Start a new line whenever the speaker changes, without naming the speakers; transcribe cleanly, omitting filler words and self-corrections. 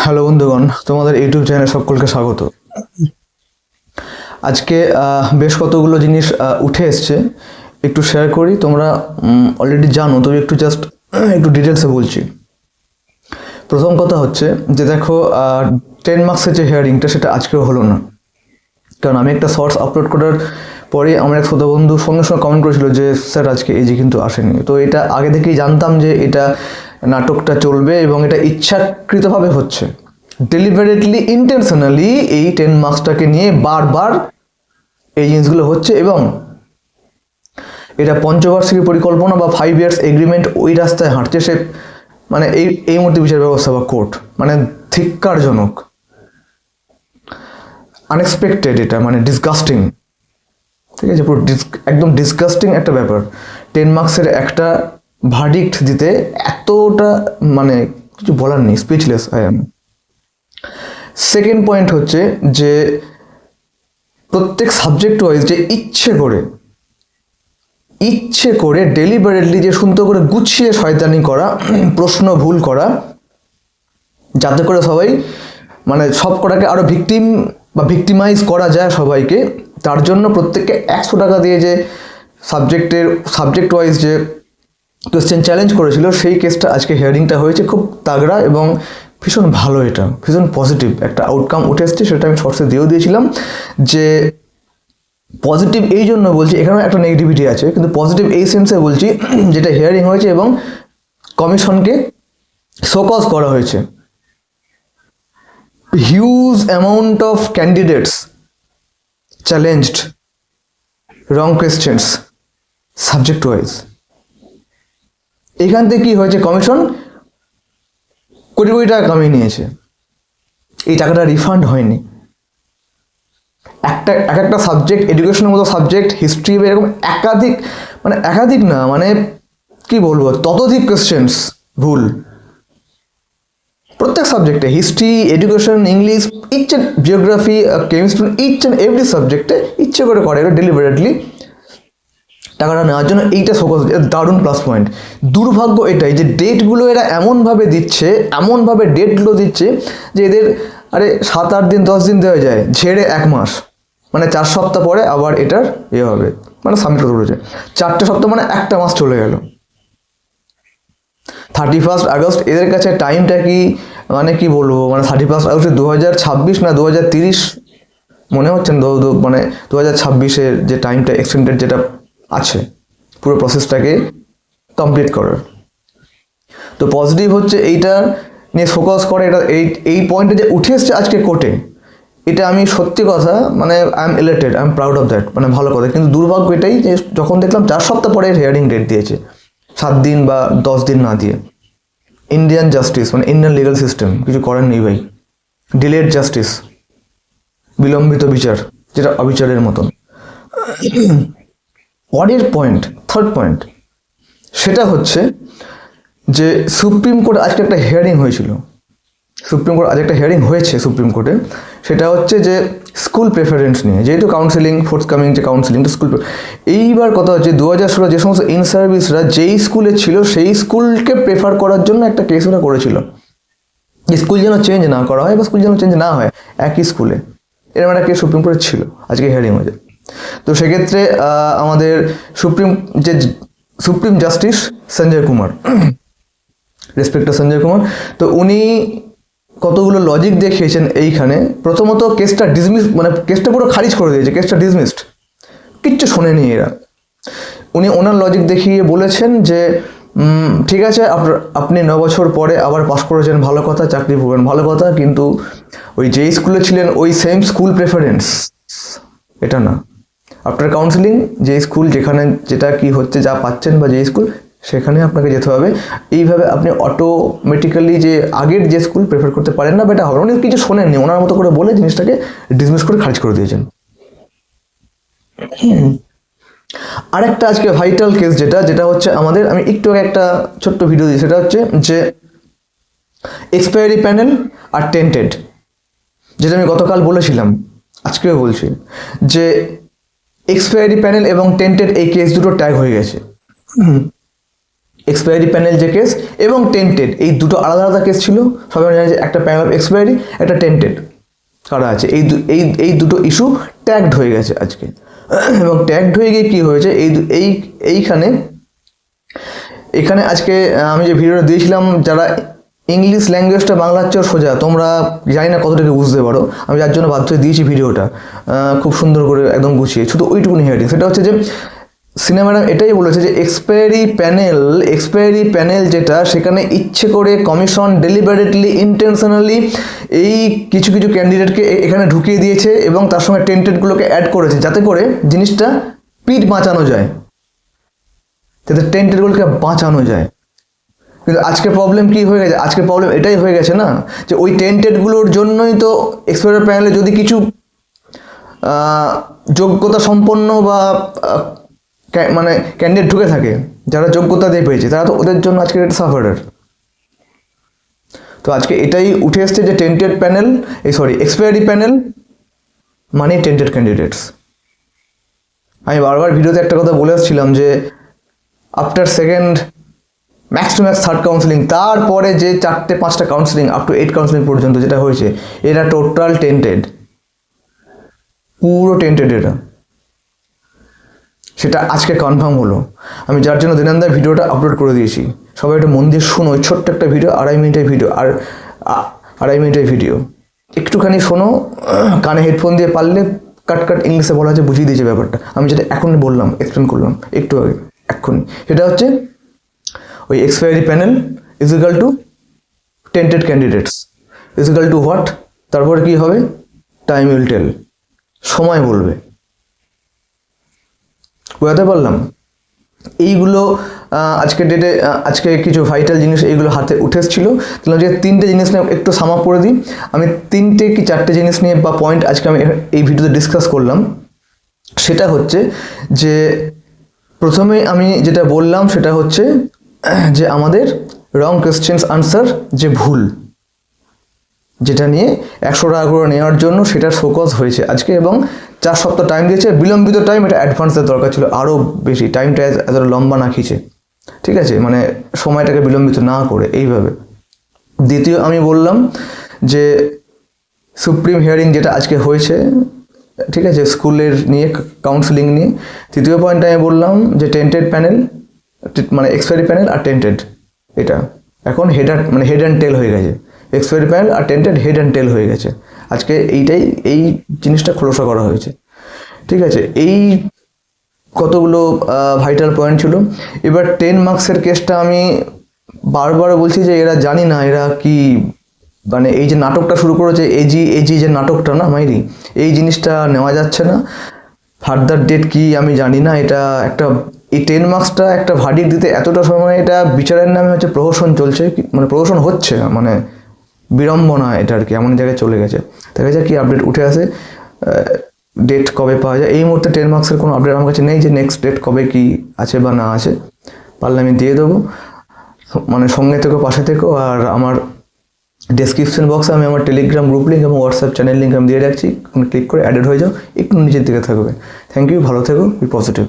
Hello বন্ধুগণ, তোমাদের YouTube চ্যানেলে সকলকে স্বাগত। আজকে বেশ কতগুলো জিনিস উঠে এসছে, একটু শেয়ার করি। তোমরা অলরেডি জানো, তবে একটু জাস্ট একটু ডিটেলসে বলছি। প্রথম কথা হচ্ছে যে দেখো, 10 মার্কসের যে হিয়ারিংটা সেটা আজকেও হলো না। কারণ আমি একটা শর্টস আপলোড করার পরে আমার এক শ্রোতা বন্ধু সঙ্গে সঙ্গে কমেন্ট করেছিল যে স্যার আজকে এজি কিন্তু আসেনি। তো এটা আগে থেকেই জানতাম যে এটা নাটকটা চলবে এবং এটা ইচ্ছাকৃতভাবে হচ্ছে, ডেলিভারেটলি ইন্টেনশনালি এই 10 মার্কসটাকে নিয়ে বারবার এই জিনিসগুলো হচ্ছে। এবং এটা পঞ্চবার্ষিকী পরিকল্পনা বা 5 ইয়ার্স এগ্রিমেন্ট ওই রাস্তায় হাঁটছে সে, মানে এই মুহূর্তে বিচার ব্যবস্থা বা কোর্ট, মানে ধিক্কারজনক, আনএক্সপেক্টেড, এটা মানে ডিসগাস্টিং। ঠিক আছে, পুরো একদম ডিসগাস্টিং একটা ব্যাপার। 10 মার্কসের একটা ভার্ডিক্ট দিতে এতটা, মানে কিছু বলার নেই, speechless I am. Second point হচ্ছে যে প্রত্যেক সাবজেক্ট ওয়াইজ যে ইচ্ছে করে ডেলিবারেটলি যে সুন্দর করে গুছিয়ে শয়তানি করা, প্রশ্ন ভুল করা, যাতে করে সবাই মানে সব কটাকে আরও ভিকটিম বা ভিকটিমাইজ করা যায় সবাইকে। তার জন্য প্রত্যেককে 100 টাকা দিয়ে যে সাবজেক্ট ওয়াইজ যে কোয়েশ্চেন চ্যালেঞ্জ করেছিল, সেই কেসটা আজকে হিয়ারিংটা হয়েছে, খুব তাগড়া এবং ভীষণ ভালো। এটা ভীষণ পজিটিভ একটা আউটকাম উঠে এসছে, সেটা আমি শর্টসে দিয়েও দিয়েছিলাম। যে পজিটিভ এই জন্য বলছি, এখানেও একটা নেগেটিভিটি আছে, কিন্তু পজিটিভ এই সেন্সে বলছি যেটা হিয়ারিং হয়েছে এবং কমিশনকে শোকজ করা হয়েছে। Huge amount of candidates challenged wrong questions subject wise. এখান থেকে কি হয়েছে, কমিশন কোটি কোটি টাকা কামিয়ে নিয়েছে। এই টাকাটা রিফান্ড হয়নি। একটা সাবজেক্ট, এডুকেশনের মতো সাবজেক্ট, হিস্ট্রি, এরকম একাধিক না, মানে কি বলবো, ততোধিক কোয়েশ্চেন্স ভুল প্রত্যেক সাবজেক্টে, history, education, English, geography, chemistry, every সাবজেক্টে ইচ্ছে করে এটা ডেলিবারেটলি টাকাটা নেওয়ার জন্য। এইটা শোকজ, দারুণ প্লাস পয়েন্ট। দুর্ভাগ্য এটাই যে ডেটগুলো এরা এমনভাবে ডেটগুলো দিচ্ছে যে এদের 7-8 দিন 10 দিন দেওয়া যায়, ঝেড়ে 1 মাস, মানে 4 সপ্তাহ পরে আবার এটার হবে, মানে সাবমিট করতে বলেছে। 4টে সপ্তাহ মানে 1টা মাস চলে গেল। 31 আগস্ট এদের কাছে টাইমটা কি, মানে কি বলবো, মানে 31 আগস্ট 2026 না 2030 মনে হচ্ছে না, মানে 2026-এর যে টাইমটা এক্সটেন্ডেড যেটা আছে পুরো প্রসেসটাকে কমপ্লিট করার। তো পজিটিভ হচ্ছে এইটা নিয়ে ফোকাস করে, এটা এই পয়েন্টে যে উঠে এসছে আজকে কোর্টে, এটা আমি সত্যি কথা, মানে I am elated, I am proud of that, মানে ভালো কথা। কিন্তু দুর্ভাগ্য এটাই যে যখন দেখলাম 4 সপ্তাহ পরে হিয়ারিং ডেট দিয়েছে, 7 দিন বা 10 দিন না দিয়ে। ইন্ডিয়ান জাস্টিস, মানে ইন্ডিয়ান লিগাল সিস্টেম, কিছু করার নেই ভাই। ডিলেড জাস্টিস, বিলম্বিত বিচার, যেটা অবিচারের মতন। পরের পয়েন্ট, থার্ড পয়েন্ট, সেটা হচ্ছে যে সুপ্রিম কোর্ট আজকে একটা হিয়ারিং হয়েছিল, সুপ্রিম কোর্টে। সেটা হচ্ছে যে স্কুল প্রেফারেন্স নিয়ে, যেহেতু কাউন্সিলিং ফোর্থকামিং, যে কাউন্সিলিংটা স্কুল। এইবার কথা হচ্ছে 2016 যে সমস্ত ইন সার্ভিসরা যেই স্কুলে ছিল সেই স্কুলকে প্রেফার করার জন্য একটা কেস ওরা করেছিল, স্কুল যেন চেঞ্জ না করা হয় বা স্কুল যেন চেঞ্জ না হয় একই স্কুলে। এরকম একটা কেস সুপ্রিম কোর্টে ছিল, আজকে হিয়ারিং হয়েছে। তো সেক্ষেত্রে আমাদের supreme justice Sanjay Kumar, respected Sanjay Kumar, তো উনি কতগুলো লজিক দেখিয়েছেন এইখানে। প্রথমত কেসটা ডিসমিস, মানে কেসটা পুরো খারিজ করে দিয়েছে, কেসটা ডিসমিসড, কিচ্ছু শোনেনি এরা। উনি ওনার লজিক দেখিয়ে বলেছেন যে ঠিক আছে, আপনি 9 বছর পরে আবার পাস করেছেন, ভালো কথা, চাকরি পাবেন, ভালো কথা, কিন্তু ওই যেই স্কুলে ছিলেন ওই সেম স্কুল প্রেফারেন্স এটা না। আফটার কাউন্সিলিং যে স্কুল, যেখানে যেটা কি হচ্ছে, যা পাচ্ছেন বা যে স্কুল, সেখানে আপনাকে যেতে হবে। এইভাবে আপনি অটোমেটিক্যালি যে আগের যে স্কুল প্রেফার করতে পারেন না, এটা হবে। উনি কিছু শোনেননি, ওনার মতো করে বলে জিনিসটাকে ডিসমিস করে খারিজ করে দিয়েছেন। আরেকটা আজকে ভাইটাল কেস যেটা হচ্ছে আমাদের, আমি একটু একটা ছোট্ট ভিডিও দিই, সেটা হচ্ছে যে এক্সপায়ারি প্যানেল আর টেন্টেড, যেটা আমি গতকাল বলেছিলাম, আজকেও বলছি, যে এক্সপায়ারি প্যানেল এবং টেন্টেড এই কেস দুটো ট্যাগ হয়ে গেছে। এক্সপায়ারি প্যানেল যে কেস এবং টেন্টেড, এই দুটো আলাদা আলাদা কেস ছিল। সবাই জানে যে একটা প্যানেল অফ এক্সপায়ারি, একটা টেন্টেড করা আছে। এই দুটো ইস্যু ট্যাগড হয়ে গেছে আজকে। এবং ট্যাগড হয়ে গিয়ে কী হয়েছে, এখানে আজকে আমি যে ভিডিওটা দিয়েছিলাম, যারা ইংলিশ ল্যাঙ্গুয়েজটা বাংলার চেয়ে সোজা, তোমরা জানি না কতটুকু বুঝতে পারো, আমি যার জন্য বাধ্য হয়ে দিয়েছি ভিডিওটা খুব সুন্দর করে একদম গুছিয়ে, শুধু ওইটুকুনি হেডিং। সেটা হচ্ছে যে সিনেমা ম্যাডাম এটাই বলেছে যে এক্সপায়ারি প্যানেল যেটা, সেখানে ইচ্ছে করে কমিশন ডেলিবারেটলি ইন্টেনশনালি এই কিছু কিছু ক্যান্ডিডেটকে এখানে ঢুকিয়ে দিয়েছে এবং তার সঙ্গে টেন্টেডগুলোকে অ্যাড করেছে, যাতে করে জিনিসটা পিঠ বাঁচানো যায়, যাতে টেন্টেডগুলোকে বাঁচানো যায়। কিন্তু আজকে প্রবলেম কি হয়ে গেছে, আজকে প্রবলেম এটাই হয়ে গেছে না, যে ওই টেন্টেডগুলোর জন্যই তো এক্সপায়ারি প্যানেলে যদি কিছু যোগ্যতা সম্পন্ন বা মানে ক্যান্ডিডেট ঢুকে থাকে, যারা যোগ্যতা দিয়ে পেয়েছে, তারা তো ওদের জন্য আজকে এটা সাফারার। তো আজকে এটাই উঠে এসছে যে এক্সপায়ারি প্যানেল মানে টেন্টেড ক্যান্ডিডেটস। আমি বারবার ভিডিওতে একটা কথা বলে আসছিলাম যে after second max to max third counselling, তারপরে যে 4-5টা কাউন্সিলিং আপ টু 8 কাউন্সিলিং পর্যন্ত যেটা হয়েছে, এরা টোটাল টেন্টেড, পুরো টেন্টেড। এটা সেটা আজকে কনফার্ম হলো। আমি যার জন্য দিনান্দার ভিডিওটা আপলোড করে দিয়েছি, সবাই একটু মন দিয়ে শোনো। ছোট্ট একটা ভিডিও, 2.5 মিনিটের ভিডিও, আর 2.5 মিনিটের ভিডিও, একটুখানি শোনো, কানে হেডফোন দিয়ে, পারলে কাট ইংলিশে বলা আছে, বুঝিয়ে দিয়েছে ব্যাপারটা। আমি যেটা এখন বললাম, এক্সপ্লেন করলাম একটু আগে, এক্ষুনি, সেটা হচ্ছে ওই expiry panel is equal to tainted candidates is equal to what, তারপরে কি হবে, টাইম উইল টেল, সময় বলবে। বোঝাতে পারলাম? এইগুলো আজকের ডেটে আজকে কিছু ভাইটাল জিনিস এইগুলো হাতে উঠে এসেছিলো। তাহলে যে 3টে জিনিস নিয়ে একটু সাম আপ করে দিই। আমি 3টে কি 4টে জিনিস নিয়ে বা পয়েন্ট আজকে আমি এই ভিডিওতে ডিসকাস করলাম। সেটা হচ্ছে যে প্রথমে আমি যেটা বললাম সেটা হচ্ছে যে আমাদের রং কোয়েশ্চেন্স আনসার যে ভুল, যেটা নিয়ে 100 টাকা করে নেওয়ার জন্য সেটার ফোকাস হয়েছে আজকে, এবং 4 সপ্তাহ টাইম দিয়েছে, বিলম্বিত টাইম, এটা অ্যাডভান্সের দরকার ছিল আরও বেশি, টাইমটা এতটা লম্বা না খিচে, ঠিক আছে, মানে সময়টাকে বিলম্বিত না করে এইভাবে। দ্বিতীয় আমি বললাম যে সুপ্রিম হিয়ারিং যেটা আজকে হয়েছে, ঠিক আছে, স্কুলের নিয়ে, কাউন্সিলিং নিয়ে। তৃতীয় পয়েন্ট আমি বললাম যে টেন্টেড প্যানেল মানে এক্সপায়ারি প্যানেল আর টেন্টেড, এটা এখন হেড অ্যান্ড টেল হয়ে গেছে। এক্সপায়ারি প্যানেল আর টেন্টেড হেড অ্যান্ড টেল হয়ে গেছে আজকে। এই জিনিসটা খোলসা করা হয়েছে, ঠিক আছে। এই কতগুলো ভাইটাল পয়েন্ট ছিল। এবার 10 মার্কসের কেসটা আমি বারবার বলছি যে এরা জানি না এরা কি, মানে এই যে নাটকটা শুরু করেছে, এজি যে নাটকটা না মাইরি, এই জিনিসটা নেওয়া যাচ্ছে না। ফার্দার ডেট কি আমি জানি না। এটা একটা, এই 10 মার্কসটা একটা ভার্ডিক্ট দিতে এতটা সময়, এটা বিচারের নামে হচ্ছে প্রহসন চলছে, মানে প্রহসন হচ্ছে, মানে বিড়ম্বনা এটা আর কি, এমন জায়গায় চলে গেছে। দেখা যায় কি আপডেট উঠে আসে, ডেট কবে পাওয়া যায়। এই মুহূর্তে 10 মার্কসের কোনো আপডেট আমার কাছে নেই যে নেক্সট ডেট কবে কি আছে বা না আছে, পারলে আমি দিয়ে দেবো। মানে সঙ্গে থেকো, পাশে থেকো। আর আমার ডেসক্রিপশন বক্সে আমি আমার টেলিগ্রাম গ্রুপ লিঙ্ক এবং হোয়াটসঅ্যাপ চ্যানেল লিঙ্ক আমি দিয়ে রাখছি, ক্লিক করে অ্যাডেড হয়ে যাও, একটু নিচের দিকে থাকবে। থ্যাংক ইউ, ভালো থেকো, বি পজিটিভ।